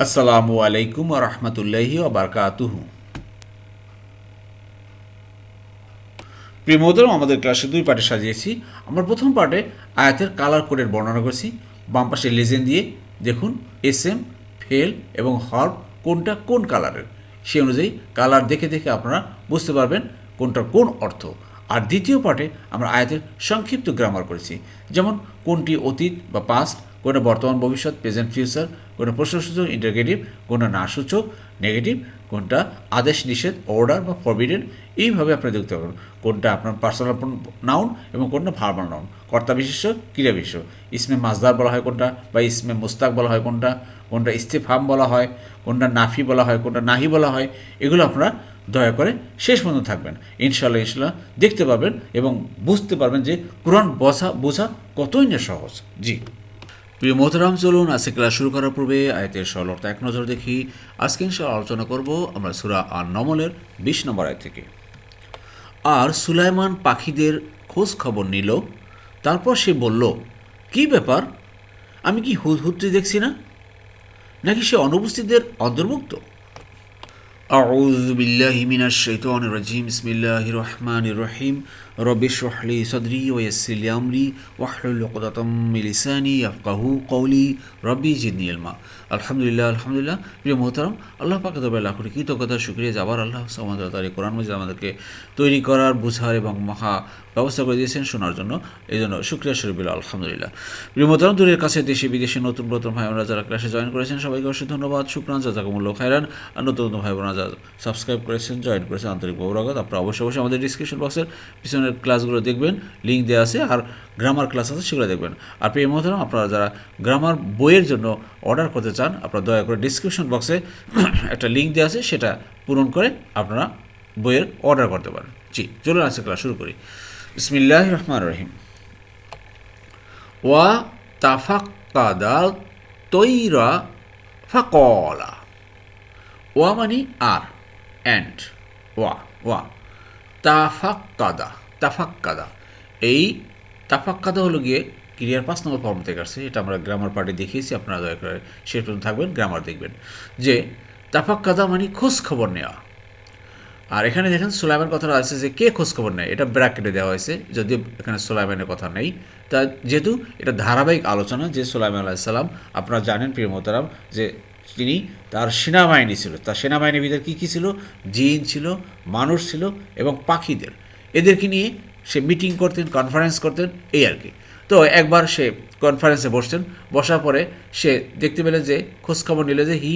আসসালামু আলাইকুম ওয়া রাহমাতুল্লাহি ওয়া বারাকাতুহু। প্রিয় মোহতরম, আমাদের ক্লাসে দুই পার্টে সাজিয়েছি। আমরা প্রথম পার্টে আয়াতের কালার কোডের বর্ণনা করছি। বাম পাশে লেজেন্ড দিয়ে দেখুন এসএম, ফেল এবং হর্ব কোনটা কোন কালারের, সেই অনুযায়ী কালার দেখে দেখে আপনারা বুঝতে পারবেন কোনটার কোন অর্থ। আর দ্বিতীয় পার্টে আমরা আয়াতের সংক্ষিপ্ত গ্রামার করেছি, যেমন কোনটি অতীত বা পাস্ট, কোনটা বর্তমান ভবিষ্যৎ প্রেজেন্ট ফিউচার, কোনটা প্রশ্নসূচক ইন্টারগেটিভ, কোনটা না সূচক নেগেটিভ, কোনটা আদেশ নিষেধ অর্ডার বা ফরবিডেন। এইভাবে আপনি দেখতে পারবেন কোনটা আপনার পার্সোনাল নাউন এবং কোনটা ভার্বাল নাউন, কর্তা বিশেষ্য ক্রিয়া বিশেষ্য, ইসমে মাজদার বলা হয় কোনটা, বা ইসমে মুস্তাক বলা হয় কোনটা, কোনটা ইস্তেফাম বলা হয়, কোনটা নাফি বলা হয়, কোনটা নাহি বলা হয়। এগুলো আপনারা দয়া করে শেষ পর্যন্ত থাকবেন। ইনশাল্লাহ দেখতে পারবেন এবং বুঝতে পারবেন যে কোরআন বোঝা কতই না সহজ। জি প্রিয় মোহতারাম, চলুন আজকে ক্লাস শুরু করার পূর্বে আয়াতের সরলতা এক নজর দেখি। আজকে ইনশাআল্লাহ আলোচনা করব আমরা সূরা আন-নমলের 20 নম্বর আয়াত থেকে। আর সুলাইমান পাখিদের খোঁজ খবর নিল, তারপর সে বলল, কি ব্যাপার, আমি কি হুদহুদটি দেখছি না, নাকি সে অনুপস্থিতদের অন্তর্ভুক্ত? أعوذ بالله من الشيطان الرجيم بسم الله الرحمن الرحيم رب اشرح لي صدري ويسر لي أمري واحلل عقدة من لساني يفقهوا قولي ربي زدني علما। আলহামদুলিল্লাহ প্রিয় মোহতারাম, আল্লাহ পাকের দরবারে লাখ কোটি কৃতজ্ঞতা শুকরিয়া যাবার আল্লাহ সুবহানাহু ওয়া তাআলা কোরআন মাজিদ আমাদেরকে তৈরি করার, বুঝার এবং মহা ব্যবস্থা করে দিয়েছেন শোনার জন্য। এই জন্য শুকরিয়া স্বরূপ আলহামদুলিল্লাহ। প্রিয় মোহতারাম, দূরের কাছে দেশে বিদেশে নতুন ভাই বোনেরা যারা ক্লাসে জয়েন করেছেন সবাইকে অবশ্যই ধন্যবাদ, শুকরান, জাযাকুমুল্লাহু খাইরান। আর নতুন ভাই বোনেরা যারা সাবস্ক্রাইব করেছেন, জয়েন করেছেন, আন্তরিক গৌরবাগত। আপনারা অবশ্যই আমাদের ডিসক্রিপশন বক্সের পিছনের ক্লাসগুলো দেখবেন, লিঙ্ক দেওয়া আছে, আর গ্রামার ক্লাস আছে সেগুলো দেখবেন। আর প্রিয় মোহতারাম, আপনারা যারা গ্রামার বইয়ের জন্য অর্ডার করতে চান, আপনারা দয়া করে ডিসক্রিপশন বক্সে একটা লিঙ্ক দেওয়া আছে, সেটা পূরণ করে আপনারা বইয়ের অর্ডার করতে পারেন। জি, চলুন আজকে ক্লাস শুরু করি। বিসমিল্লাহির রহমানির রহিম। ওয়া তাফাক্কাদা তৈরা ফাকলা। ওয়া মানে আর, অ্যান্ড, ওয়া তাফাক্কাদা। এই তাফাক্কাদা হলো গিয়ে ক্রিয়ার 5 নম্বর ফর্ম থেকে আসছে। এটা আমরা গ্রামার পার্টে দেখিয়েছি, আপনারা দয়া করে শেষ পর্যন্ত থাকবেন, গ্রামার দেখবেন। যে তাফাক্কাদা মানে খোঁজ খবর নেওয়া। আর এখানে দেখেন সুলাইমান কথাটা আছে যে কে খোঁজ খবর নেয়, এটা ব্র্যাকেটে দেওয়া হয়েছে, যদিও এখানে সুলাইমানের কথা নেই। তা যেহেতু এটা ধারাবাহিক আলোচনা, যে সুলাইমান আলাইহিস সালাম আপনারা জানেন প্রিয় মোহতারাম, যে তিনি তার সেনাবাহিনী ছিল, তার সেনাবাহিনীর ভিতরে কী কী ছিল, জিন ছিল, মানুষ ছিল এবং পাখিদের, এদেরকে নিয়ে সে মিটিং করতেন, কনফারেন্স করতেন, এই আর কি। তো একবার সে কনফারেন্সে বসছেন, বসার পরে সে দেখতে পেলেন যে খোঁজখবর নিল যে হি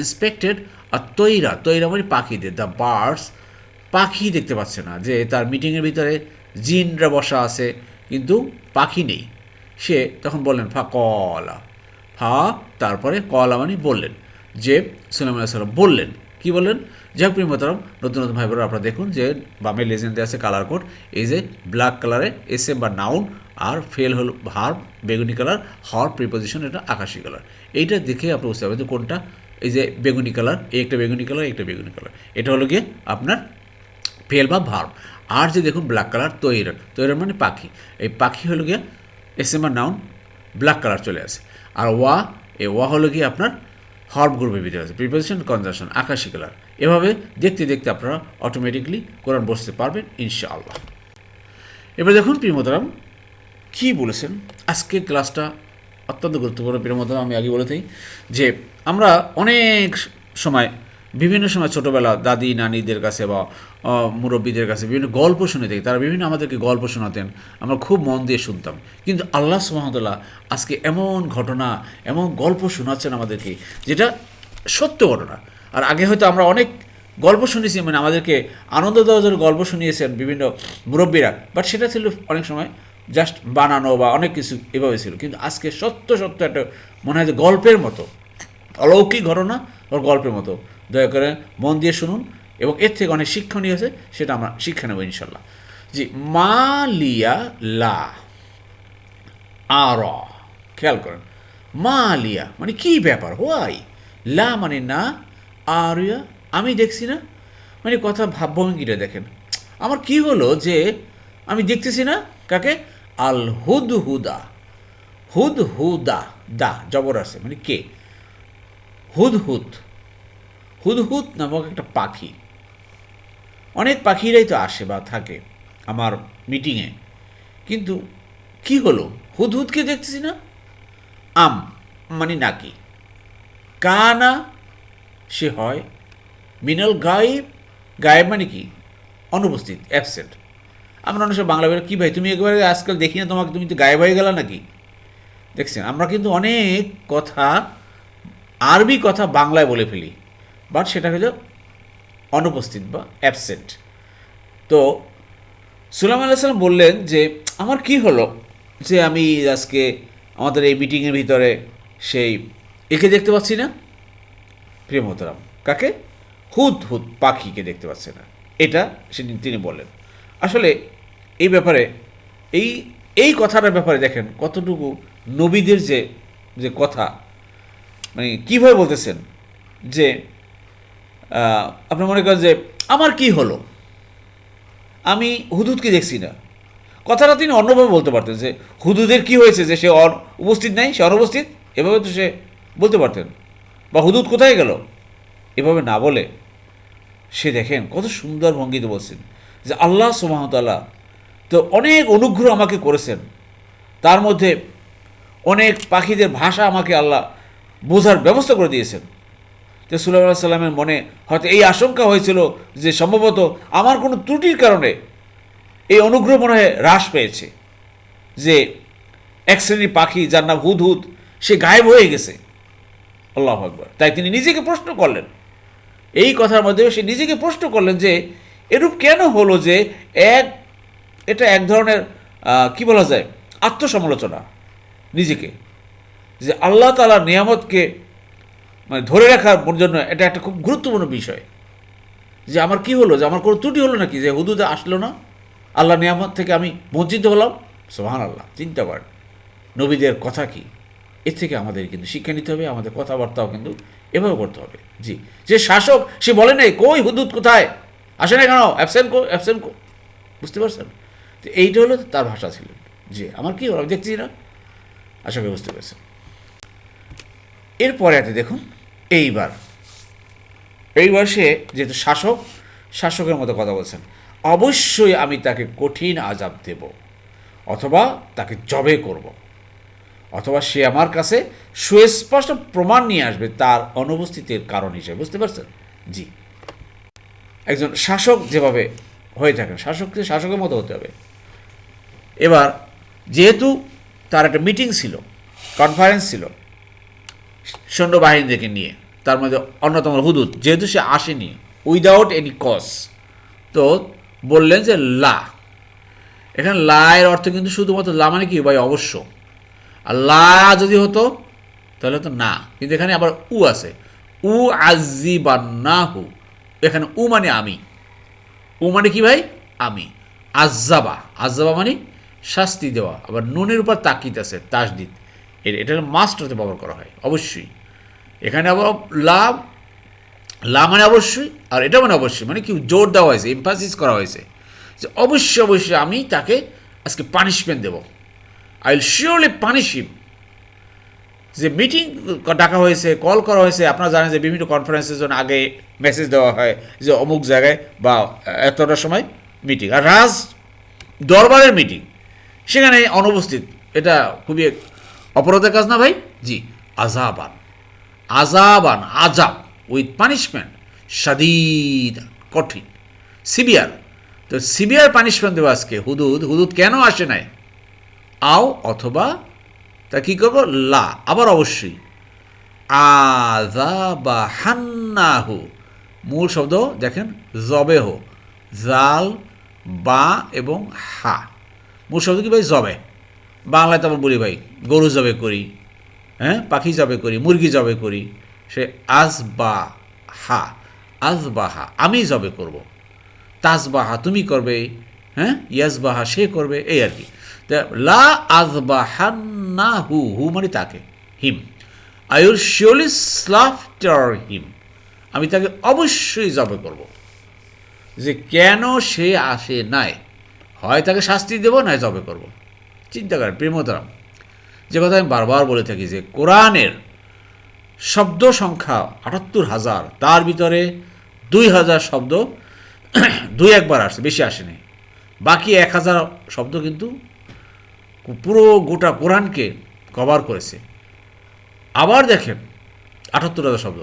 ইন্সপেক্টেড আর তৈরা মানে পাখিদের, দ্য বার্ডস, পাখি দেখতে পাচ্ছে না, যে তার মিটিংয়ের ভিতরে জিনরা বসা আছে কিন্তু পাখি নেই। সে তখন বললেন তারপরে কলা মানে বললেন, যে সুলাইমান আলাইহিস সালাম বললেন, কি বললেন? যাই হোক প্রিয় মোহতারাম, নতুন ভাই বোনেরা আপনারা দেখুন যে বামে লেজেন্ডে আছে কালার কোড, এই যে ব্ল্যাক কালারে এসএম বা নাউন, আর ফেল হল ভার্ব বেগুনি কালার, হর প্রিপোজিশন এটা আকাশি কালার। এইটা দেখে আপনি বুঝতে পারবেন যে কোনটা। এই যে বেগুনি কালার, এই একটা বেগুনি কালার, একটা বেগুনি কালার, এটা হলো গিয়ে আপনার ফেল বা ভার্ব। আর যে দেখুন ব্ল্যাক কালার তৈরা মানে পাখি, এই পাখি হলো গিয়ে এসএম বা নাউন, ব্ল্যাক কালার চলে আসে। আর ওয়া হলো গিয়ে আপনার হর্ব গ্রুপের ভিতরে আছে, প্রিপোজিশন কনজাংশন আকাশি কালার। এভাবে দেখতে দেখতে আপনারা অটোমেটিকলি কোরআন বসতে পারবেন ইনশাআল্লাহ। এবার দেখুন প্রিয় মোহতারাম কী বলেছেন। আজকে ক্লাসটা অত্যন্ত গুরুত্বপূর্ণ প্রিয় মোহতারাম। আমি আগে বলে থাকি যে আমরা অনেক সময় বিভিন্ন সময় ছোটোবেলা দাদি নানিদের কাছে বা মুরব্বীদের কাছে বিভিন্ন গল্প শুনে থাকি, তারা বিভিন্ন আমাদেরকে গল্প শোনাতেন, আমরা খুব মন দিয়ে শুনতাম। কিন্তু আল্লাহ সুবহানাহু ওয়া তাআলা আজকে এমন ঘটনা, এমন গল্প শোনাচ্ছেন আমাদেরকে, যেটা সত্য ঘটনা। আর আগে হয়তো আমরা অনেক গল্প শুনেছি, মানে আমাদেরকে আনন্দ দেওয়ার জন্য গল্প শুনিয়েছেন বিভিন্ন মুরব্বীরা, বাট সেটা ছিল অনেক সময় জাস্ট বানানো বা অনেক কিছু এভাবে ছিল। কিন্তু আজকে সত্য একটা মনে হয় যে গল্পের মতো, অলৌকিক ঘটনা ওর গল্পের মতো। দয়া করে মন দিয়ে শুনুন এবং এর থেকে অনেক শিক্ষণীয় আছে, সেটা আমরা শিক্ষা নেব ইনশাল্লাহ। জি, মা লিয়া লা আর, খেয়াল করেন, মা লিয়া মানে কী ব্যাপার, হোয়াই, লা মানে না, আর আমি দেখছি না, মানে কথা ভাবভঙ্গিটা দেখেন, আমার কি হলো যে আমি দেখতেছি না কাকে, আল হুদা, দা জবর আছে মানে কে, হুদহুদ, হুদহুদ নামক একটা পাখি, অনেক পাখিরাই তো আসে বা থাকে আমার মিটিংয়ে, কিন্তু কি হলো হুদহুদকে দেখতেছি না। আম মানে নাকি, কানা সে হয়, মিনাল গায়েব, গায়েব মানে কি অনুপস্থিত, অ্যাবসেন্ট। আমরা অনেক সময় বাংলা বলে কী ভাই তুমি একবারে আজকাল দেখি না তোমাকে, তুমি তো গায়েব হয়ে গেলা নাকি। দেখছেন আমরা কিন্তু অনেক কথা, আরবি কথা বাংলায় বলে ফেলি, বাট সেটা হলো অনুপস্থিত বা অ্যাবসেন্ট। তো সুলাইমান আলাইহিস সালাম বললেন যে আমার কি হলো যে আমি আজকে আমাদের এই মিটিংয়ের ভিতরে সেই একে দেখতে পাচ্ছি না। প্রিয় মোহতারাম, কাকে? হুদ হুদ পাখিকে দেখতে পাচ্ছে না, এটা সেদিন তিনি বললেন। আসলে এই ব্যাপারে এই এই কথাটার ব্যাপারে দেখেন কতটুকু নবীদের যে যে কথা, মানে কীভাবে বলতেছেন যে আপনি মনে করেন যে আমার কি হলো, আমি হুদুদকে দেখছি না। কথাটা তিনি অন্যভাবে বলতে পারতেন যে হুদুদের কি হয়েছে যে সে উপস্থিত নাই, সে অনুপস্থিত, এভাবে তো সে বলতে পারতেন। বা হুদুদ কোথায় গেল, এভাবে না বলে সে দেখেন কত সুন্দর ভঙ্গিতে বলছেন যে আল্লাহ সুবহানাহু ওয়া তাআলা তো অনেক অনুগ্রহ আমাকে করেছেন, তার মধ্যে অনেক পাখিদের ভাষা আমাকে আল্লাহ বোঝার ব্যবস্থা করে দিয়েছেন। যে সুলাইমান আলাইহিস সালামের মনে হয়তো এই আশঙ্কা হয়েছিল যে সম্ভবত আমার কোনো ত্রুটির কারণে এই অনুগ্রহ মনে হয় হ্রাস পেয়েছে, যে এক শ্রেণীর পাখি যার নাম হুদহুদ সে গায়েব হয়ে গেছে। আল্লাহু আকবার। তাই তিনি নিজেকে প্রশ্ন করলেন, এই কথার মধ্যে সে নিজেকে প্রশ্ন করলেন যে এরূপ কেন হলো যে এক এটা এক ধরনের কি বলা যায় আত্মসমালোচনা নিজেকে, যে আল্লাহ তাআলার নিয়ামতকে মানে ধরে রাখার জন্য এটা একটা খুব গুরুত্বপূর্ণ বিষয়, যে আমার কি হলো, যে আমার কোনো ত্রুটি হলো নাকি যে হুদুদে আসলো না, আল্লাহ নিয়ামত থেকে আমি বঞ্চিত হলাম। সুবহানাল্লাহ, চিন্তা করেন নবীদের কথা কি। এর থেকে আমাদের কিন্তু শিক্ষা নিতে হবে, আমাদের কথাবার্তাও কিন্তু এভাবে করতে হবে। জি, যে শাসক সে বলে নাই কই হুদুদ কোথায়, আসে না কেন, অ্যাবসেন্ট কো অ্যাবসেন্ট কো, বুঝতে পারছেন? তো এইটা হলো তার ভাষা ছিল, যে আমার কি হলো আমি দেখছি না। আশা করি বুঝতে পেরেছেন। এরপরে এতে দেখুন, এইবার এইবার সে যেহেতু শাসক, শাসকের মতো কথা বলছেন, অবশ্যই আমি তাকে কঠিন আযাব দেব, অথবা তাকে জবে করব, অথবা সে আমার কাছে সুস্পষ্ট প্রমাণ নিয়ে আসবে তার অনুপস্থিতির কারণ হিসেবে। বুঝতে পারছেন? জি, একজন শাসক যেভাবে হয়ে থাকেন, শাসককে শাসকের মতো হতে হবে। এবার যেহেতু তার একটা মিটিং ছিল, কনফারেন্স ছিল সৈন্যবাহিনীদেরকে নিয়ে, তার মধ্যে অন্যতম হুদুদ, যেহেতু সে আসেনি উইদাউট এনি কজ, তো বললেন যে লা, এখানে লা এর অর্থ কিন্তু শুধুমাত্র লা মানে কি ভাই অবশ্য, আর লা যদি হতো তাহলে তো না, কিন্তু এখানে আবার উ আছে, উ আজিবান্নাহু, এখানে উ মানে আমি, উ মানে কি ভাই আমি, আজ্জাবা, আজ্জাবা মানে শাস্তি দেওয়া, আবার নুনের উপর তাকিদ আছে তাসদিদ, এটা মাস্টারতে ব্যবহার করা হয় অবশ্যই। এখানে আবার লা, লা মানে অবশ্যই, আর এটা মানে অবশ্যই, মানে কি জোর দেওয়া হয়েছে, এমফাসিস করা হয়েছে যে অবশ্যই অবশ্যই আমি তাকে আজকে পানিশমেন্ট দেব, I will surely punish him. যে মিটিং ডাকা হয়েছে, কল করা হয়েছে, আপনারা জানেন যে বিভিন্ন কনফারেন্সের জন্য আগে মেসেজ দেওয়া হয় যে অমুক জায়গায় বা এতটার সময় মিটিং, আর রাজ দরবারের মিটিং সেখানে অনুপস্থিত, এটা খুবই অপরাধের কাজ না ভাই। জি, আজাবান, আজাবান আজাব উইথ পানিশমেন্ট, শাদীদ কঠিন, সিভিয়ার। তো সিভিয়ার পানিশমেন্ট দেবো আজকে হুদুদ, হুদুদ কেন আসে নাই, আও অথবা তা কী করবো, লা আবার অবশ্যই, আযাবা হান্নাহু, মূল শব্দ দেখেন জবে হো, জাল বা এবং হা, মূল শব্দ কি ভাই জবে, বাংলায় তো আমরা বলি ভাই গরু জবে করি, হ্যাঁ পাখি জবে করি, মুরগি জবে করি, সে আজবাহা, আজবাহা আমি জবে করব, তাজবাহা তুমি করবে, হ্যাঁ ইয়াজবাহা সে করবে, এই আর কি। লা আজবাহান্না হু, হু মানে তাকে, হিম, আই উইল শিওরলি স্লাফটার হিম, আমি তাকে অবশ্যই জবে করব। যে কেন সে আসে নাই, হয় তাকে শাস্তি দেব নয় জবে করব। চিন্তা করেন প্রেমতরাম, যে কথা আমি বারবার বলে থাকি যে কোরআনের শব্দ সংখ্যা ৭৮,০০০, তার ভিতরে ২,০০০ শব্দ দুই একবার আসছে, বেশি আসেনি। বাকি ১,০০০ শব্দ কিন্তু পুরো গোটা কোরআনকে কভার করেছে। আবার দেখেন ৭৮,০০০ শব্দ,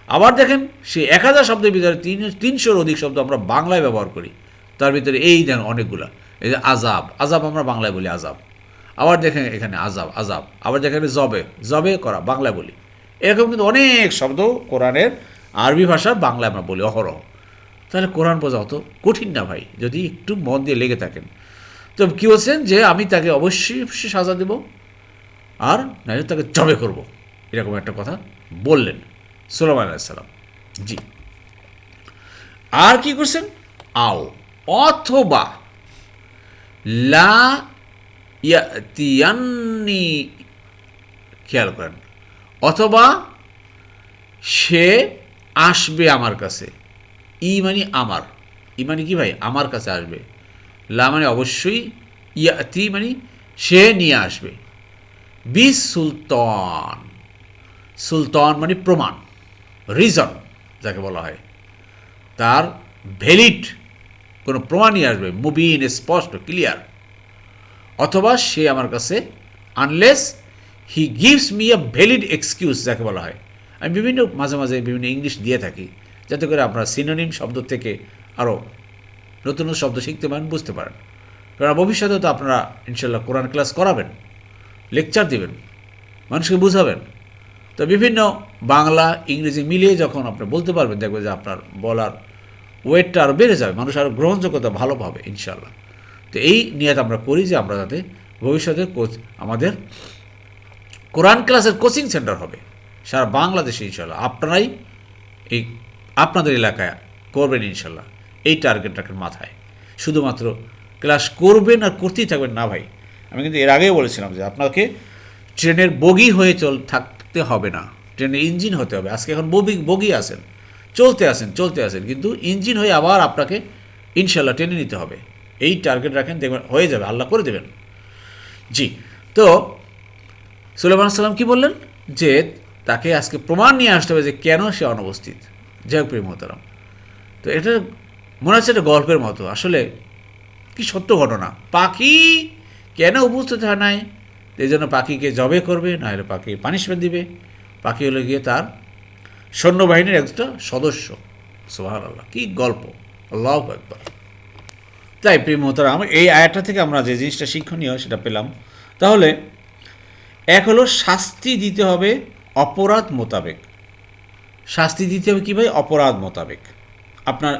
আবার দেখেন সেই ১,০০০ শব্দের ভিতরে ৩০০-র অধিক শব্দ আমরা বাংলায় ব্যবহার করি। তার ভিতরে এই দেখেন অনেকগুলা, এই যে আজাব, আজাব আমরা বাংলায় বলি আজাব। আবার দেখেন এখানে আজাব, আজাব। আবার দেখেন জবে, জবে করা বাংলায় বলি। এরকম কিন্তু অনেক শব্দ কোরআনের আরবি ভাষার বাংলায় আমরা বলি অহরহ। তাহলে কোরআন বোঝা অত কঠিন না ভাই, যদি একটু মন দিয়ে লেগে থাকেন। তো কী বলছেন যে আমি তাকে অবশ্যই অবশ্যই সাজা দেব, আর নাহলে তাকে জবে করব, এরকম একটা কথা বললেন সুলাইমান আলাইহিস সালাম। জি, আর কি করছেন? আও অথবা লা ইয়াতিয়ান্নি, খেয়াল করেন, অথবা সে আসবে আমার কাছে। ই মানে আমার, ই মানে কি ভাই? আমার কাছে আসবে। লা মানে অবশ্যই, ইয়াতি মানে সে নিয়ে আসবে। বিস সুলতান, সুলতান মানে প্রমাণ, রিজন যাকে বলা হয়, তার ভ্যালিড কোনো প্রমাণ নিয়ে আসবে, মুবিন, স্পষ্ট, ক্লিয়ার। অথবা সে আমার কাছে, unless he gives me a valid excuse যাকে বলা হয়। আমি বিভিন্ন মাঝে মাঝে বিভিন্ন ইংলিশ দিয়ে থাকি, যাতে করে আপনারা সিনোনিম শব্দ থেকে আরও নতুন নতুন শব্দ শিখতে পারেন, বুঝতে পারেন। কারণ ভবিষ্যতে তো আপনারা ইনশাল্লাহ কোরআন ক্লাস করাবেন, লেকচার দিবেন, মানুষকে বুঝাবেন। তো বিভিন্ন বাংলা ইংরেজি মিলিয়ে যখন আপনি বলতে পারবেন, দেখবেন যে আপনার বলার ওয়েটটা আরও বেড়ে যাবে, মানুষ আরও গ্রহণযোগ্যতা ভালো পাবে ইনশাল্লাহ। তো এই নিয়ত আমরা করি যে আমরা যাতে ভবিষ্যতে আমাদের কোরআন ক্লাসের কোচিং সেন্টার হবে সারা বাংলাদেশে ইনশাল্লাহ। আপনারাই এই আপনাদের এলাকায় করবেন ইনশাল্লাহ, এই টার্গেট রাখেন মাথায়। শুধুমাত্র ক্লাস করবেন আর করতেই থাকবেন না ভাই। আমি কিন্তু এর আগেও বলেছিলাম যে আপনাকে ট্রেনের বগি হয়ে থাকতে হবে না, ট্রেনের ইঞ্জিন হতে হবে। আজকে এখন বগি আছেন, চলতে আসেন, কিন্তু ইঞ্জিন হয়ে আবার আপনাকে ইনশাল্লাহ টেনে নিতে হবে। এই টার্গেট রাখেন, দেখবেন হয়ে যাবে, আল্লাহ করে দেবেন। জি, তো সুলাইমান সালাম কি বললেন? যে তাকে আজকে প্রমাণ নিয়ে আসতে হবে যে কেন সে অনুপস্থিত। যাই হোক প্রিয় মোহতারাম, তো এটা মনে হচ্ছে একটা গল্পের মতো, আসলে কি সত্য ঘটনা। পাখি কেন উপস্থিত হয় নাই? এই জন্য পাখিকে জবে করবে, না হলে পাখি পানিশমেন্ট দিবে। পাখি হলে গিয়ে তার সৈন্যবাহিনীর একটা সদস্য। সুবহানাল্লাহ, কি গল্প! আল্লাহু আকবার। তাই প্রিয় মোহতারাম, এই আয়াতটা থেকে আমরা যে জিনিসটা শিক্ষণীয় সেটা পেলাম। তাহলে এক হলো শাস্তি দিতে হবে অপরাধ মোতাবেক। শাস্তি দিতে হবে কী ভাই? অপরাধ মোতাবেক। আপনার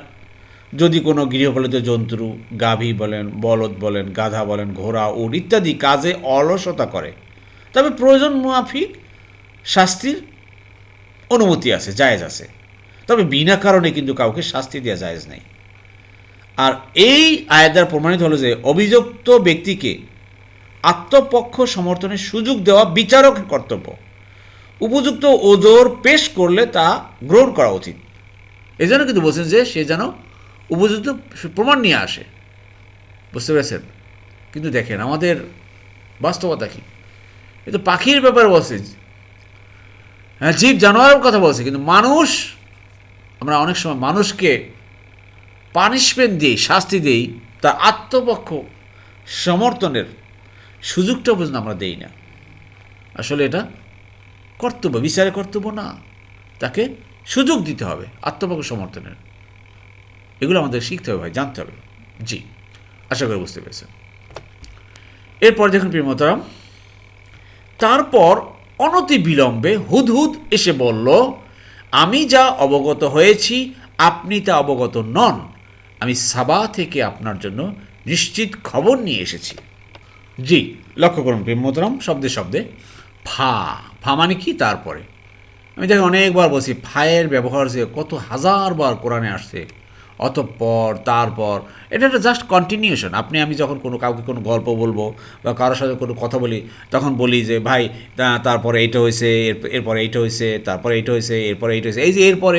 যদি কোনো গৃহপালিত জন্তু, গাভী বলেন, বলদ বলেন, গাধা বলেন, ঘোড়া, উট ইত্যাদি কাজে অলসতা করে, তবে প্রয়োজন মাফিক শাস্তির অনুমতি আছে, জায়েজ আছে। তবে বিনা কারণে কিন্তু কাউকে শাস্তি দেওয়া জায়েজ নেই। আর এই আয়াত দ্বারা প্রমাণিত হলো যে অভিযুক্ত ব্যক্তিকে আত্মপক্ষ সমর্থনের সুযোগ দেওয়া বিচারকের কর্তব্য। উপযুক্ত ওজোর পেশ করলে তা গ্রহণ করা উচিত। এই জন্য কিন্তু বলছেন যে সে যেন উপযুক্ত প্রমাণ নিয়ে আসে, বুঝতে পেরেছেন? কিন্তু দেখেন আমাদের বাস্তবতা কী। এ তো পাখির ব্যাপারে বলছে, হ্যাঁ, জীব জানোয়ারের কথা বলছে, কিন্তু মানুষ, আমরা অনেক সময় মানুষকে পানিশমেন্ট দিই, শাস্তি দিই, তার আত্মপক্ষ সমর্থনের সুযোগটা পর্যন্ত আমরা দেই না। আসলে এটা কর্তব্য, বিচারের কর্তব্য না, তাকে সুযোগ দিতে হবে আত্মপক্ষ সমর্থনের। এগুলো আমাদের শিখতে হবে ভাই, জানতে হবে। জি, আশা করি বুঝতে পেরেছেন। এরপর দেখুন প্রিয় মোহতারাম, তারপর অনতি বিলম্বে হুদহুদ এসে বলল, আমি যা অবগত হয়েছি আপনি তা অবগত নন। আমি সাবা থেকে আপনার জন্য নিশ্চিত খবর নিয়ে এসেছি। জি, লক্ষ্য করুন প্রিয় মোহতারাম, শব্দে শব্দে ফা, ফা মানে কি? তারপরে। আমি দেখে অনেকবার বলছি, ফায়ের ব্যবহার যে কত হাজারবার কোরআনে আসছে, অতঃপর, তারপর, এটা একটা জাস্ট কন্টিনিউশন। আমি যখন কাউকে কোনো গল্প বলবো বা কারোর সাথে কোনো কথা বলি, তখন বলি যে ভাই তারপরে এইটা হয়েছে, এরপরে এইটা হয়েছে, তারপরে এইটা হয়েছে, এরপরে এইটা হয়েছে, এই যে এরপর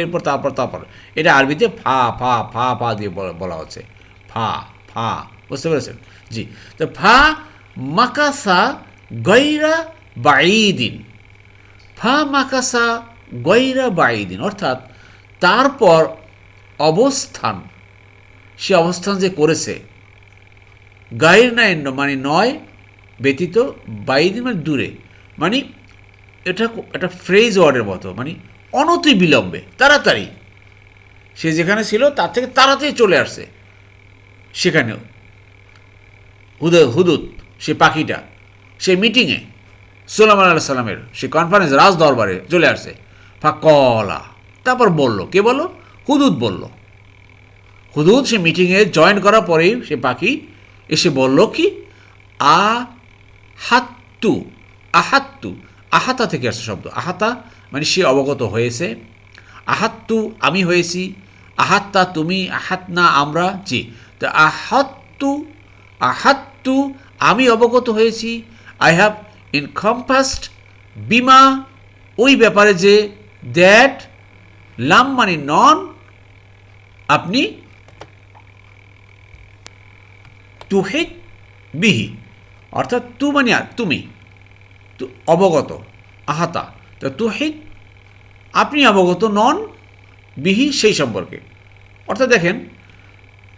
তারপর। এটা আরবিতে ফা ফা ফা ফা দিয়ে বলা হচ্ছে, ফা ফা, বুঝতে পেরেছেন? জি, তো ফা মাকাসা গৈরা বাঈদিন, ফা মাকাসা গৈরা বাইদিন, অর্থাৎ তারপর অবস্থান, সে অবস্থান যে করেছে, গাইর নাই মানে নয় ব্যতীত, বাইদিন মানে দূরে, মানে এটা একটা ফ্রেজ ওয়ার্ডের মতো, মানে অনতি বিলম্বে, তাড়াতাড়ি সে যেখানে ছিল তার থেকে তাড়াতাড়ি চলে আসছে সেখানেও। হুদুদ সে পাখিটা সে মিটিংয়ে সুলাইমান আলাইহিস সালামের সে কনফারেন্স রাজ দরবারে চলে আসছে। ফাকলা, তারপর বলল, কে বলল? হুদুদ বলল। হুদুদ সে মিটিংয়ে জয়েন করার পরেই সে পাখি এসে বলল কি, আহাত্তু, আহাত্তু, আহাতা থেকে আসছে শব্দ, আহাতা মানে সে অবগত হয়েছে, আহাত্তু আমি হয়েছি, আহাত্তা তুমি, আহাতনা আমরা, জি। তো আহাত্তু, আহাত্তু আমি অবগত হয়েছি, আই হ্যাভ ইনকম্পাসড বিমা ওই ব্যাপারে যে, দ্যাট লাম মানে নন, আপনি তুহিত বিহি, অর্থাৎ তু মানে তুমি, তো অবগত, আহাতা, তো তুহিত আপনি অবগত নন, বিহি সেই সম্পর্কে। অর্থাৎ দেখেন,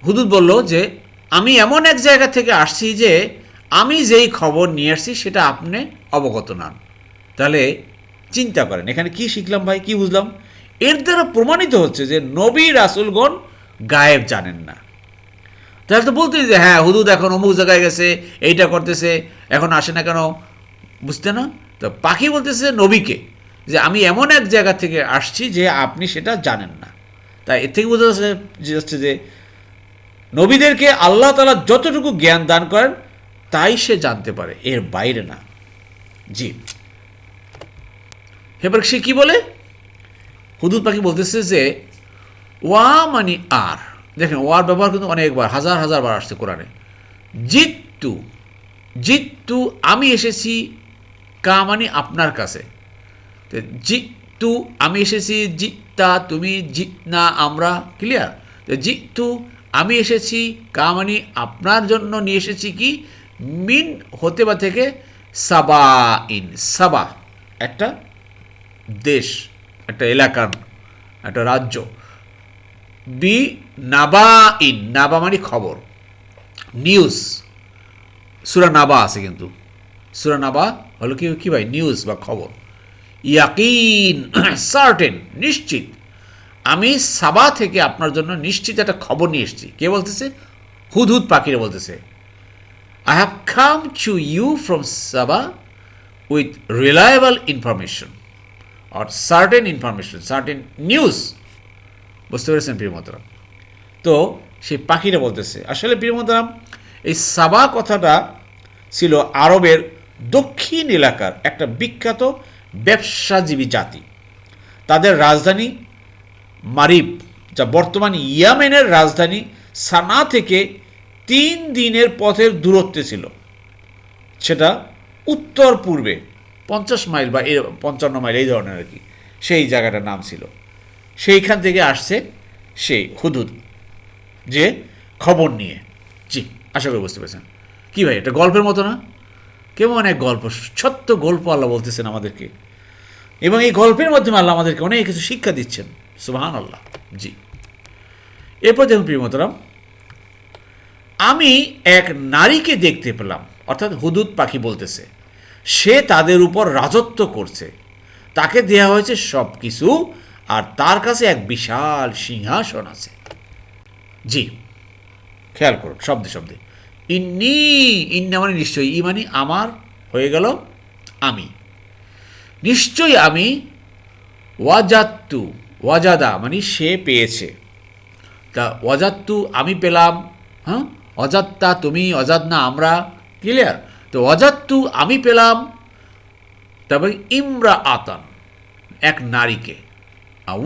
হুদুদ বলল যে আমি এমন এক জায়গা থেকে আসছি যে আমি যেই খবর নিয়ে আসছি সেটা আপনি অবগত নন। তাহলে চিন্তা করেন এখানে কি শিখলাম ভাই, কি বুঝলাম? এর দ্বারা প্রমাণিত হচ্ছে যে নবী রাসূলগণ গায়েব জানেন না। তাহলে তো বলতেই যে হ্যাঁ হুদুদ এখন অমুক জায়গায় গেছে, এইটা করতেছে, এখন আসে না কেন, বুঝতে না? তো পাখি বলতেছে নবীকে যে আমি এমন এক জায়গা থেকে আসছি যে আপনি সেটা জানেন না। তাই এর থেকে বোঝা যাচ্ছে যে নবীদেরকে আল্লাহ তাআলা যতটুকু জ্ঞান দান করেন তাই সে জানতে পারে, এর বাইরে না। জি, এবার সে কি বলে? হুদুদ পাখি বলতেছে যে ওয়া মানে আর, দেখেন ওয়ার ব্যবহার কিন্তু অনেকবার, হাজার হাজার বার আসছে কোরআনে। জিত্তু, জিত্তু আমি এসেছি, কা মানে আপনার কাছে, তো জিত্তু আমি এসেছি, জিত্তা তুমি, জিতনা আমরা, ক্লিয়ার? তো জিত্তু আমি এসেছি, কা মানে আপনার জন্য নিয়ে এসেছি কি, মিন হতে বা থেকে, সাবা ইন, সাবা একটা দেশ, একটা এলাকার, একটা রাজ্য, বি নাবা ইন, নাবা মানে খবর, নিউজ, সূরা নাবা আছে কিন্তু, সূরা নাবা হলো কি কি ভাই, নিউজ বা খবর। ইয়াকিন সার্টেন নিশ্চিত, আমি সাবা থেকে আপনার জন্য নিশ্চিত একটা খবর নিয়ে এসেছি। কে বলতেছে? হুদহুদ পাখিরা বলতেছে, I have come to you from Saba with reliable information or certain information, certain news. বুঝতে পেরেছেন প্রিয় মোহতারাম? তো সেই পাখিরা বলতেছে, আসলে প্রিয় মোহতারাম এই সাবা কথাটা ছিল আরবের দক্ষিণ এলাকার একটা বিখ্যাত ব্যবসাজীবী জাতি। তাদের রাজধানী মারিব, যা বর্তমান ইয়েমেনের রাজধানী সানা থেকে 3 দিনের পথের দূরত্বে ছিল। সেটা উত্তর পূর্বে 50 মাইল বা 55 মাইল এই ধরনের আর কি, সেই জায়গাটার নাম ছিল। সেইখান থেকে আসছে সেই হুদুদ, যে খবর নিয়ে। জি, আশা করি বুঝতে পেরেছেন। কী ভাই, এটা গল্পের মতো না? কেমন এক গল্প, সত্য গল্প আল্লাহ বলতেছেন আমাদেরকে, এবং এই গল্পের মাধ্যমে আল্লাহ আমাদেরকে অনেক কিছু শিক্ষা দিচ্ছেন। সুবহানাল্লাহ। জি, এরপর দেখুন প্রিয় মোহতারাম, আমি এক নারীকে দেখতে পেলাম, অর্থাৎ হুদুদ পাখি বলতেছে, সে তাদের উপর রাজত্ব করছে, তাকে দেয়া হয়েছে সব কিছু, আর তার কাছে এক বিশাল সিংহাসন আছে। জি, খেয়াল করুন শব্দে শব্দে, ইন্নি, ইন্না মানে নিশ্চয়ই, ই মানে আমার, হয়ে গেল আমি, নিশ্চয়ই আমি, ওয়াজাত্তু, ওয়াজাদা মানে সে পেয়েছে, তা ওয়াজাত্তু আমি পেলাম, হ্যাঁ, অজাত্তা তুমি, অজাদনা আমরা, ক্লিয়ার? তো অজাত্তু আমি পেলাম, তবে ইমরা আতান এক নারীকে,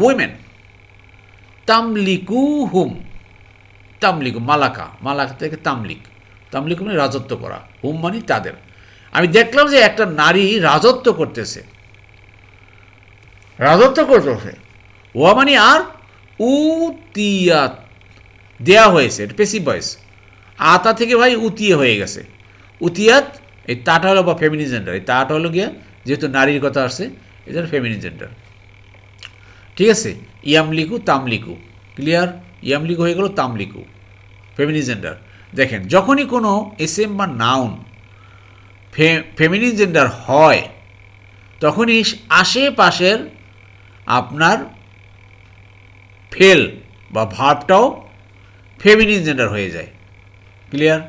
উইমেন, তামলিকু হুম, তামলিকু মালাকা, মালাকা থেকে তামলিক, তামলিক মানে রাজত্ব করা, হুম মানে তাদের। আমি দেখলাম যে একটা নারী রাজত্ব করতেছে, রাজত্ব করতেছে, ওয়া মানে আর, উতিয়াত দেয়া হয়েছে, এটা পেসিভ ভয়েস, আতা থেকে ভাই উতিয়ে হয়ে গেছে, উতিয়াত, এই তাটা হলো বা ফেমিনিজেন্ডার, এই তাটা হলো গিয়া যেহেতু নারীর কথা আসছে এই জন্য ফেমিনিন জেন্ডার। ঠিক আছে, ইয়ামলিকু তামলিকু, ক্লিয়ার? ইয়ামলিকু হয়ে গেল তামলিকু, ফেমিনিন জেন্ডার। দেখেন যখনই কোনো এসএম বা নাউন ফেমিনিন জেন্ডার হয় তখনই আশেপাশের আপনার ফেল বা ভার্বটাও ফেমিনিন জেন্ডার হয়ে যায়। ক্লিয়ার?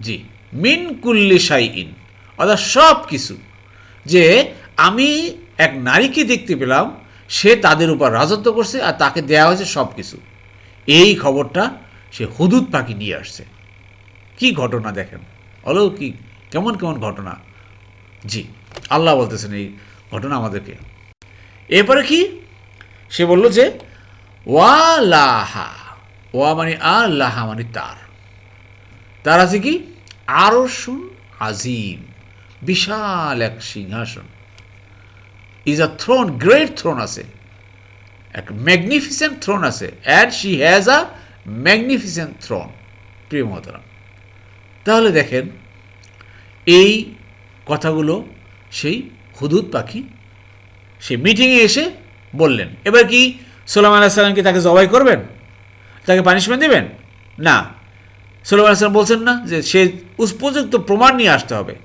জি, মিন কুল্লি শাইইন, অর্থাৎ সব কিছু। যে আমি এক নারীকে দেখতে পেলাম, সে তাদের উপর রাজত্ব করছে আর তাকে দেওয়া হয়েছে সব কিছু, এই খবরটা সে হুদুদ পাখি নিয়ে আসছে। কি ঘটনা দেখেন, অলৌকিক, কেমন কেমন ঘটনা। জি, আল্লাহ বলতেছেন এই ঘটনা আমাদেরকে। এরপরে কি সে বলল যে ওয়া লাহা, ওয়া মানে আল্লাহা মানে তার আছে কি আরশুন আজিম, বিশাল এক সিংহাসন। Is a throne, great throne আছে, এক ম্যাগনিফিসেন্ট থ্রোন আছে, and she has a magnificent throne. প্রিয় মহতরাম, তাহলে দেখেন এই কথাগুলো সেই হুদুদ পাখি সে মিটিংয়ে এসে বললেন। এবার কি সুলাইমান আলাইহিস সালাম কি তাকে জবাই করবেন, তাকে পানিশমেন্ট দেবেন? না, সুলাইমান আলাইহিস সালাম বলছেন না যে সে উপযুক্ত প্রমাণ নিয়ে আসতে হবে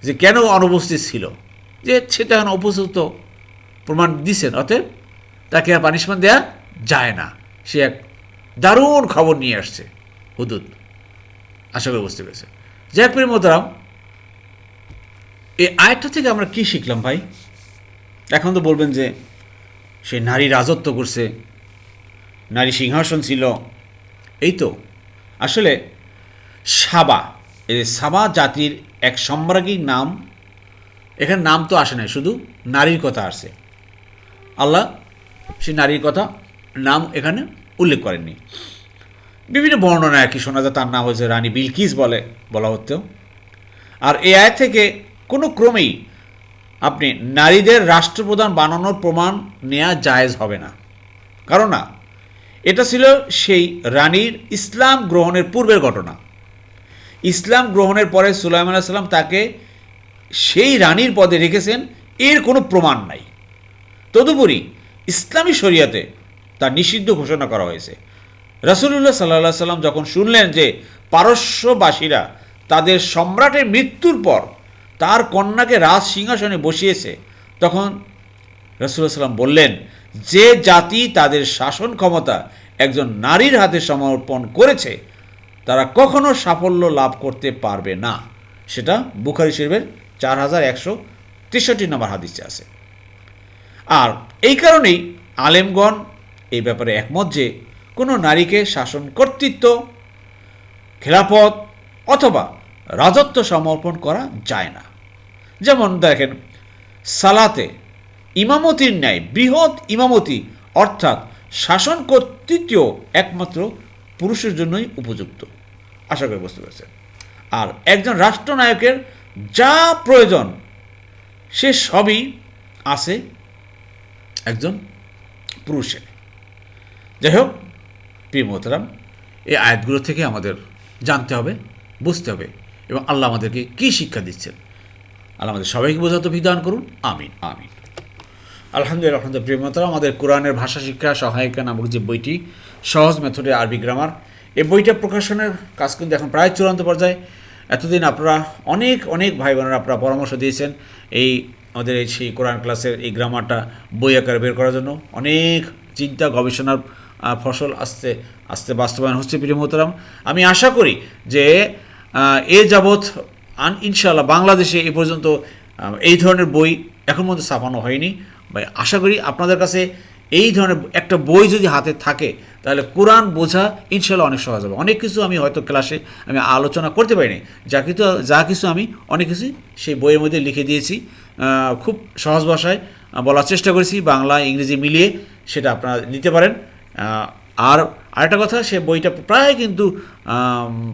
যে কেন অনুপস্থিত ছিল, যে সেটা এখন উপযুক্ত প্রমাণ দিচ্ছেন, অতএব তাকে আর পানিশমেন্ট দেওয়া যায় না। সে এক দারুণ খবর নিয়ে আসছে হুদুদ। আশা করি বুঝতে পেরেছে। যাই হোক প্রিয় মোহতারাম, এই আয়াতটা থেকে আমরা কি শিখলাম ভাই? এখন তো বলবেন যে সে নারী রাজত্ব করছে, নারী সিংহাসন ছিল। এই তো আসলে সাবা, এই সাবা জাতির এক সম্রাজ্ঞীর নাম, এখানে নাম তো আসে নাই, শুধু নারীর কথা আসছে। আল্লাহ সে নারীর কথা নাম এখানে উল্লেখ করেননি। বিভিন্ন বর্ণনা আর কি শোনা যায়, তার নাম হয়েছে রানী বিলকিস বলা হতেও। আর এই আয় থেকে কোনো ক্রমেই আপনি নারীদের রাষ্ট্রপ্রধান বানানোর প্রমাণ নেওয়া জায়েজ হবে না। কারণ না, এটা ছিল সেই রানীর ইসলাম গ্রহণের পূর্বের ঘটনা। ইসলাম গ্রহণের পরে সুলাইমান আলাইহিস সালাম তাকে সেই রানীর পদে রেখেছেন, এর কোনো প্রমাণ নাই। তদুপরি ইসলামী শরিয়াতে তা নিষিদ্ধ ঘোষণা করা হয়েছে। রাসূলুল্লাহ সাল্লাল্লাহু আলাইহি সাল্লাম যখন শুনলেন যে পারস্যবাসীরা তাদের সম্রাটের মৃত্যুর পর তার কন্যাকে রাজ সিংহাসনে বসিয়েছে, তখন রাসূলুল্লাহ সাল্লাম বললেন, যে জাতি তাদের শাসন ক্ষমতা একজন নারীর হাতে সমর্পণ করেছে তারা কখনো সাফল্য লাভ করতে পারবে না। সেটা বুখারী শরীফের 4163 নম্বর হাদিসে আছে। আর এই কারণেই আলেমগণ এই ব্যাপারে একমত যে কোনো নারীকে শাসন কর্তৃত্ব, খেলাফত অথবা রাজত্ব সমর্পণ করা যায় না। যেমন দেখেন, সালাতে ইমামতির ন্যায় বৃহৎ ইমামতি অর্থাৎ শাসন কর্তৃত্ব একমাত্র পুরুষের জন্যই উপযুক্ত। আশা করি বুঝতে পেরেছেন। আর একজন রাষ্ট্রনায়কের যা প্রয়োজন সে সবই আছে একজন পুরুষের। যাই হোক প্রিয় মোহতারাম, এই আয়াতগুলো থেকে আমাদের জানতে হবে, বুঝতে হবে, এবং আল্লাহ আমাদেরকে কী শিক্ষা দিচ্ছেন। আল্লাহ আমাদের সবাইকে বোঝাতে বিধান করুন। আমিন আমিন। আলহামদুলিল্লাহ। প্রিয় মোহতারাম, আমাদের কোরআনের ভাষা শিক্ষা সহায়িকা নামক যে বইটি, সহজ মেথডে আরবি গ্রামার, এই বইটা প্রকাশনের কাজ কিন্তু এখন প্রায় চূড়ান্ত পর্যায়ে। এতদিন আপনারা অনেক ভাই বোনেরা আপনারা পরামর্শ দিয়েছেন এই আমাদের এই সেই কোরআন ক্লাসের এই গ্রামারটা বই আকারে বের করার জন্য। অনেক চিন্তা গবেষণার ফসল আস্তে আস্তে বাস্তবায়ন হচ্ছে। প্রিয় মোহতারাম, আমি আশা করি যে এ যাবৎ ইনশাআল্লাহ বাংলাদেশে এ পর্যন্ত এই ধরনের বই এখন পর্যন্ত ছাপানো হয়নি। বা আশা করি আপনাদের কাছে এই ধরনের একটা বই যদি হাতে থাকে তাহলে কোরআন বোঝা ইনশাআল্লাহ অনেক সহজ হবে। অনেক কিছু আমি হয়তো ক্লাসে আমি আলোচনা করতে পারিনি, যা কিছু আমি অনেক কিছুই সেই বইয়ের মধ্যে লিখে দিয়েছি। খুব সহজ ভাষায় বলার চেষ্টা করেছি, বাংলা ইংরেজি মিলিয়ে, সেটা আপনারা নিতে পারেন। আর আরেকটা কথা, সে বইটা প্রায় কিন্তু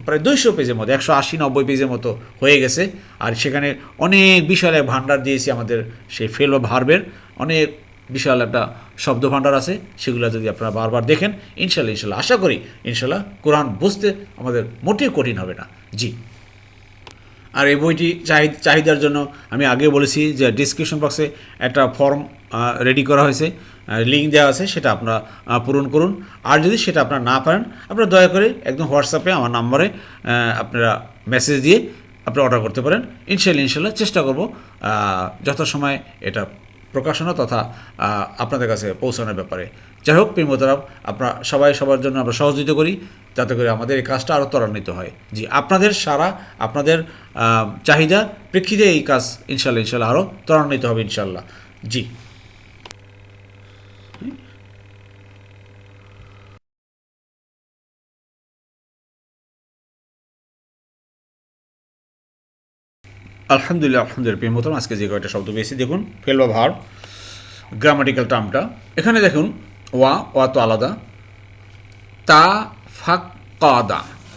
প্রায় 200 পেজের মতো, 180-90 পেজের মতো হয়ে গেছে। আর সেখানে অনেক বিশাল এক ভাণ্ডার দিয়েছি আমাদের সেই ফেলো ভার্বের, অনেক বিশাল একটা শব্দ ভাণ্ডার আছে। সেগুলো যদি আপনারা বারবার দেখেন ইনশাল্লাহ আশা করি ইনশাল্লাহ কোরআন বুঝতে আমাদের মোটেই কঠিন হবে না। জি, আর এই বইটি চাহিদার জন্য আমি আগে বলেছি যে ডিসক্রিপশন বক্সে একটা ফর্ম রেডি করা হয়েছে, লিঙ্ক দেওয়া আছে, সেটা আপনারা পূরণ করুন। আর যদি সেটা আপনারা না পারেন, আপনারা দয়া করে একদম হোয়াটসঅ্যাপে আমার নাম্বারে আপনারা মেসেজ দিয়ে আপনি অর্ডার করতে পারেন। ইনশাল্লাহ চেষ্টা করব যথাসময়ে এটা প্রকাশনা তথা আপনাদের কাছে পৌঁছানোর ব্যাপারে। যাই হোক প্রিয় মোহতারাম, আপনারা সবাই সবার জন্য আমরা সহযোগিতা করি, যাতে করে আমাদের এই কাজটা আরও ত্বরান্বিত হয়। জি, আপনাদের সারা, আপনাদের চাহিদা প্রেক্ষিতে এই কাজ ইনশাল্লাহ আরও ত্বরান্বিত হবে ইনশাল্লাহ। জি, আলহামদুলিল্লাহ প্রিয় মোহতারাম, আজকে যে কয়েকটা শব্দ পেয়েছি দেখুন, ফেল বা ভার্ব, গ্রামাটিক্যাল টার্মটা এখানে দেখুন। ওয়া তো আলাদা।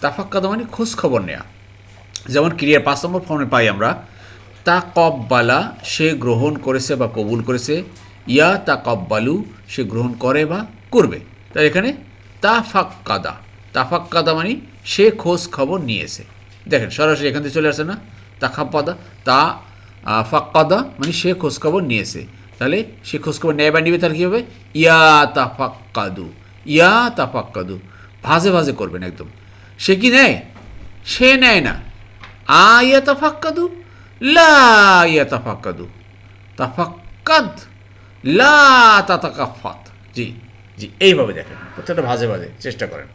তাফাক্কাদা মানে খোঁজ খবর নেয়া। যেমন ক্রিয়ার 5 নম্বর ফর্মে পাই আমরা তাকব্বালা, সে গ্রহণ করেছে বা কবুল করেছে। ইয়া তাকব্বালু, সে গ্রহণ করে বা করবে। তাই এখানে তাফাক্কাদা মানে সে খোঁজ খবর নিয়েছে। দেখেন সরাসরি এখান থেকে চলে আসছে না, ফাক্কাদা মানে সে খোঁজ খবর নিয়েছে। তাহলে সে খোঁজ খবর নেয় বা নিবে, তার কী হবে? ইয়া তাফাক্কাদু, ভাজে ভাজে করবেন একদম। সে কি নেয়? সে নেয় না। ইয়াতাফাক্কাদু, লা ইয়াতাফাক্কাদু, তাফাক্কাদ, লা তাতাকাফাত। জি, এইভাবে দেখেন, প্রত্যেকটা ভাজে ভাজে চেষ্টা করেন।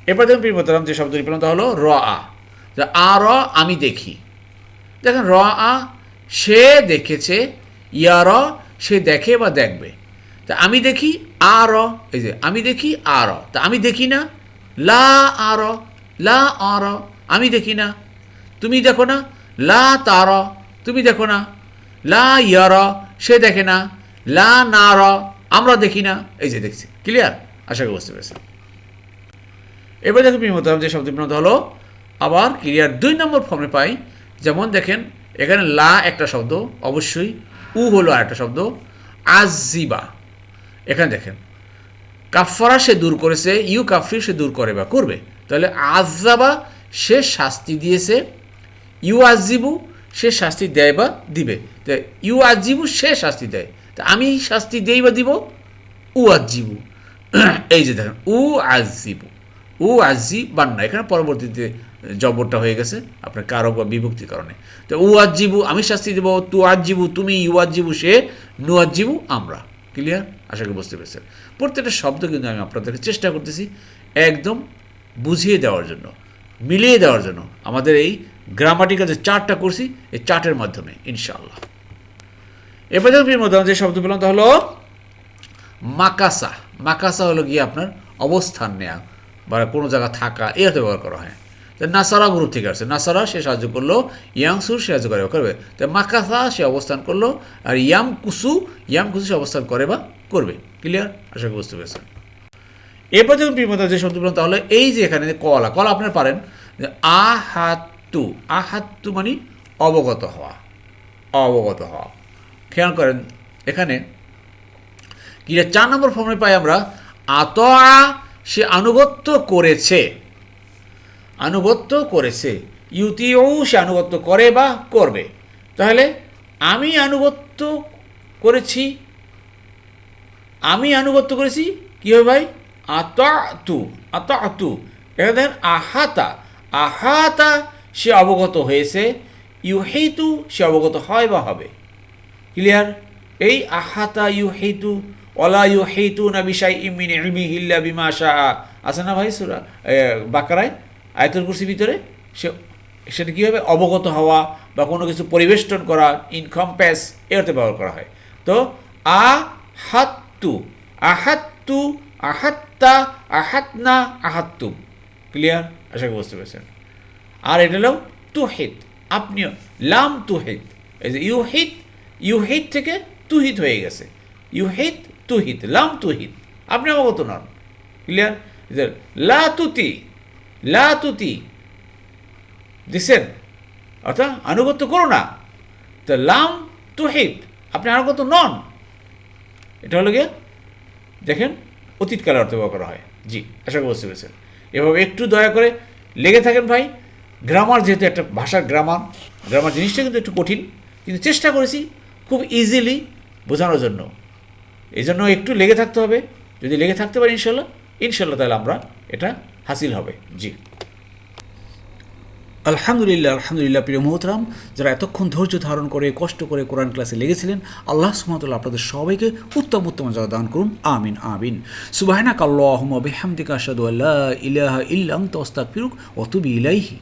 এরপর দেখুন প্রিয় মোহতারাম, যে শব্দটি পেলাম তা হলো আমি দেখি। দেখেন সে দেখেছে, সে দেখে বা দেখবে। তা আমি দেখি এই যে আমি দেখি তা আমি দেখি না। লা আমি দেখি না। তুমি দেখো না। লা তুমি দেখো না। লা সে দেখে না। লা আমরা দেখি না। এই যে দেখছি, ক্লিয়ার? আশা করি বুঝতে পেরেছেন। এবার দেখুন প্রিয় মোহতারাম, যে শব্দ বিন্যাস হলো আবার ক্রিয়ার 2 নম্বর ফর্মে পাই। যেমন দেখেন এখানে লা একটা শব্দ, অবশ্যই হলো আরেকটা শব্দ, আজিবা। এখানে দেখেন কাফারা সে দূর করেছে, কাফির সে দূর করে বা করবে। তাহলে আজাবা সে শাস্তি দিয়েছে, আজিবু সে শাস্তি দেয় বা দিবে। আজিবু সে শাস্তি দেয়, তা আমি শাস্তি দেই বা দিব, আজিবু। এই যে দেখেন আজিবু, আজি বান্না, এখানে পরবর্তীতে জবরটা হয়ে গেছে আপনার কারক বা বিভক্তির কারণে। তো আজিবু আমি শাস্তি দেবো, আজিবু তুমি, আজিবু সে, আজিবু আমরা। ক্লিয়ার? আশা করি বুঝতে পেরেছেন। প্রত্যেকটা শব্দ কিন্তু আমি আপনাদেরকে চেষ্টা করতেছি একদম বুঝিয়ে দেওয়ার জন্য, মিলিয়ে দেওয়ার জন্য, আমাদের এই গ্রামাটিক্যাল যে চার্টটা করছি এই চার্টের মাধ্যমে ইনশাআল্লাহ। এবার দেখুন মধ্যে যে শব্দ পেলাম তা হলো মাকাসা হলো গিয়ে আপনার অবস্থান নেয়া বা কোনো জায়গা থাকা, এই হাতে ব্যবহার করা হয়। তো নাসারা গ্রুপ থেকে আসছে, নাসারা সে সাহায্য করলো, ইয়াংসুর সে সাহায্য করবে। তো মাকাসা সে অবস্থান করলো, আর ইয়ামকুসু সে অবস্থান করে বা করবে। ক্লিয়ার? আশা করি বুঝতে পেরেছেন। এরপর যখন প্রিয়তা যে শব্দ বললাম তাহলে এই যে এখানে কলা আপনার পারেন যে আহাত্তু মানে অবগত হওয়া। খেয়াল করেন এখানে কি 4 নম্বর ফর্মে পাই আমরা সে আনুগত্য করেছে, ইউতিও সে আনুগত্য করে বা করবে। তাহলে আমি আনুগত্য করেছি কি হবে ভাই? আতাতু। এখানে দেখেন আহাতা সে অবগত হয়েছে, ইউহিতু সে অবগত হয় বা হবে। ক্লিয়ার? এই আহাতা ইউহিতু ওয়ালা ইউহিতুনা বিশাইইম মিন ইলমিহি ইল্লা বিমা শাআ আছে না ভাই সূরা বাকারায়, আয়াতুল কুরসির ভিতরে। সেটা কী হবে? অবগত হওয়া বা কোনো কিছু পরিবেষ্টন করা, ইনকম্প্যাস, এতে ব্যবহার করা হয়। তো আহাত্তু, আহাত্তা, আহাতনা, আহাত্তুম। ক্লিয়ার? আশা করি বুঝতে পেরেছেন। আর এটা হলো তুহিত, আপনিও লাম তুহিত। এই যে ইউহিত থেকে তুহিত হয়ে গেছে, তুহিত, লাম তুহিত, আপনি অবগত নন। ক্লিয়ার? লা তুতি দিচ্ছেন, অর্থাৎ আনুগত্য করো না। তো লাম তুহিত, আপনি আনুগত্য নন। এটা হলো গিয়ে দেখেন অতীতকালে অর্থ ব্যবহার করা হয়। জি, আশা করি বুঝতে পেরেছেন। এভাবে একটু দয়া করে লেগে থাকেন ভাই, গ্রামার যেহেতু একটা ভাষার গ্রামার জিনিসটা কিন্তু একটু কঠিন, কিন্তু চেষ্টা করেছি খুব ইজিলি বোঝানোর জন্য। এই জন্য একটু লেগে থাকতে হবে, যদি লেগে থাকতে পারি ইনশাল্লাহ তাহলে আমরা এটা হাসিল হবে। জি আলহামদুলিল্লাহ প্রিয় মোহতরাম, যারা এতক্ষণ ধৈর্য ধারণ করে কষ্ট করে কোরআন ক্লাসে লেগেছিলেন, আল্লাহ সুবহানাহু আপনাদের সবাইকে উত্তম জাযা দান করুন। আমিন আমিন। সুবহানাকাল্লাহুম্মা বিহামদিকা আশহাদু আল্লা ইলাহা ইল্লা আনতা আস্তাগফিরুকা ওয়া আতুবু ইলাইহি।